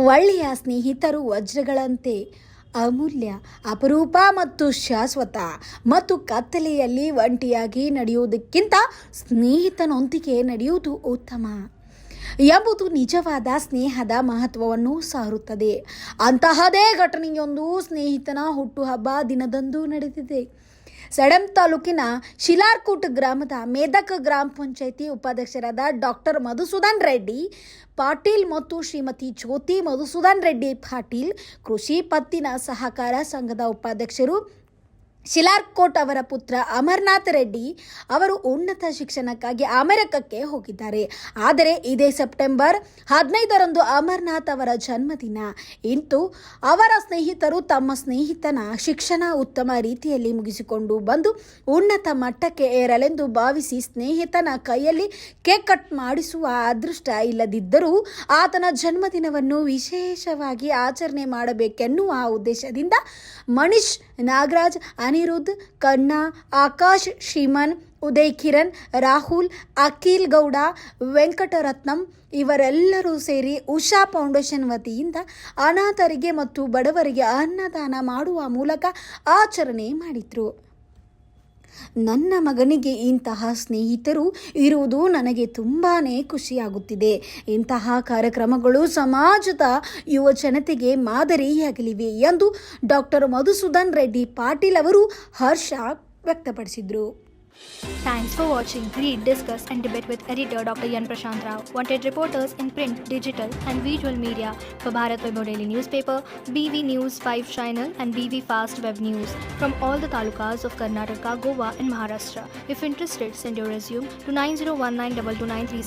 ಒಳ್ಳೆಯ ಸ್ನೇಹಿತರು ವಜ್ರಗಳಂತೆ ಅಮೂಲ್ಯ, ಅಪರೂಪ ಮತ್ತು ಶಾಶ್ವತ. ಮತ್ತು ಕತ್ತಲೆಯಲ್ಲಿ ಒಂಟಿಯಾಗಿ ನಡೆಯುವುದಕ್ಕಿಂತ ಸ್ನೇಹಿತನೊಂದಿಗೆ ನಡೆಯುವುದು ಉತ್ತಮ ಎಂಬುದು ನಿಜವಾದ ಸ್ನೇಹದ ಮಹತ್ವವನ್ನು ಸಾರುತ್ತದೆ. ಅಂತಹದೇ ಘಟನೆಯೊಂದು ಸ್ನೇಹಿತನ ಹುಟ್ಟುಹಬ್ಬ ದಿನದಂದು ನಡೆದಿದೆ. ಸೆಡಂ ತಾಲೂಕಿನ ಶಿಲಾರ್ಕೋಟ್ ಗ್ರಾಮದ ಮೇದಕ ಗ್ರಾಮ ಪಂಚಾಯಿತಿ ಉಪಾಧ್ಯಕ್ಷರಾದ ಡಾಕ್ಟರ್ ಮಧುಸೂದನ್ ರೆಡ್ಡಿ ಪಾಟೀಲ್ ಮತ್ತು ಶ್ರೀಮತಿ ಜ್ಯೋತಿ ಮಧುಸೂದನ್ ರೆಡ್ಡಿ ಪಾಟೀಲ್, ಕೃಷಿ ಪತ್ತಿನ ಸಹಕಾರ ಸಂಘದ ಉಪಾಧ್ಯಕ್ಷರು ಶಿಲಾರ್ಕೋಟ್ ಅವರ ಪುತ್ರ ಅಮರನಾಥ್ ರೆಡ್ಡಿ ಅವರು ಉನ್ನತ ಶಿಕ್ಷಣಕ್ಕಾಗಿ ಅಮೆರಿಕಕ್ಕೆ ಹೋಗಿದ್ದಾರೆ. ಆದರೆ ಇದೇ ಸೆಪ್ಟೆಂಬರ್ 15ರಂದು ಅಮರನಾಥ್ ಅವರ ಜನ್ಮದಿನ. ಇಂದು ಅವರ ಸ್ನೇಹಿತರು ತಮ್ಮ ಸ್ನೇಹಿತನ ಶಿಕ್ಷಣ ಉತ್ತಮ ರೀತಿಯಲ್ಲಿ ಮುಗಿಸಿಕೊಂಡು ಬಂದು ಉನ್ನತ ಮಟ್ಟಕ್ಕೆ ಏರಲೆಂದು ಭಾವಿಸಿ ಸ್ನೇಹಿತನ ಕೈಯಲ್ಲಿ ಕೇಕ್ ಕಟ್ ಮಾಡಿಸುವ ಅದೃಷ್ಟ ಇಲ್ಲದಿದ್ದರೂ ಆತನ ಜನ್ಮದಿನವನ್ನು ವಿಶೇಷವಾಗಿ ಆಚರಣೆ ಮಾಡಬೇಕೆನ್ನುವ ಉದ್ದೇಶದಿಂದ ಮನೀಶ್, ನಾಗರಾಜ್, ಅನಿರುದ್ಧ್, ಕನ್ನಾ, ಆಕಾಶ್, ಶ್ರೀಮನ್, ಉದಯ್ ಕಿರಣ್, ರಾಹುಲ್, ಅಖಿಲ್ ಗೌಡ, ವೆಂಕಟರತ್ನಂ ಇವರೆಲ್ಲರೂ ಸೇರಿ ಉಷಾ ಫೌಂಡೇಶನ್ ವತಿಯಿಂದ ಅನಾಥರಿಗೆ ಮತ್ತು ಬಡವರಿಗೆ ಅನ್ನದಾನ ಮಾಡುವ ಮೂಲಕ ಆಚರಣೆ ಮಾಡಿದರು. ನನ್ನ ಮಗನಿಗೆ ಇಂತಹ ಸ್ನೇಹಿತರು ಇರುವುದು ನನಗೆ ತುಂಬಾ ಖುಷಿಯಾಗುತ್ತಿದೆ. ಇಂತಹ ಕಾರ್ಯಕ್ರಮಗಳು ಸಮಾಜದ ಯುವ ಜನತೆಗೆ ಮಾದರಿಯಾಗಲಿವೆ ಎಂದು ಡಾಕ್ಟರ್ ಮಧುಸೂದನ್ ರೆಡ್ಡಿ ಪಾಟೀಲ್ ಅವರು ಹರ್ಷ ವ್ಯಕ್ತಪಡಿಸಿದರು. Thanks for watching. Read, discuss and debate with editor Dr. Yan Prashant Rao. Wanted reporters in print, digital and visual media for Bharat Vaibhav Daily Newspaper, BV News 5 Channel and BV Fast Web News from all the talukas of Karnataka, Goa and Maharashtra. If interested, send your resume to 90192293.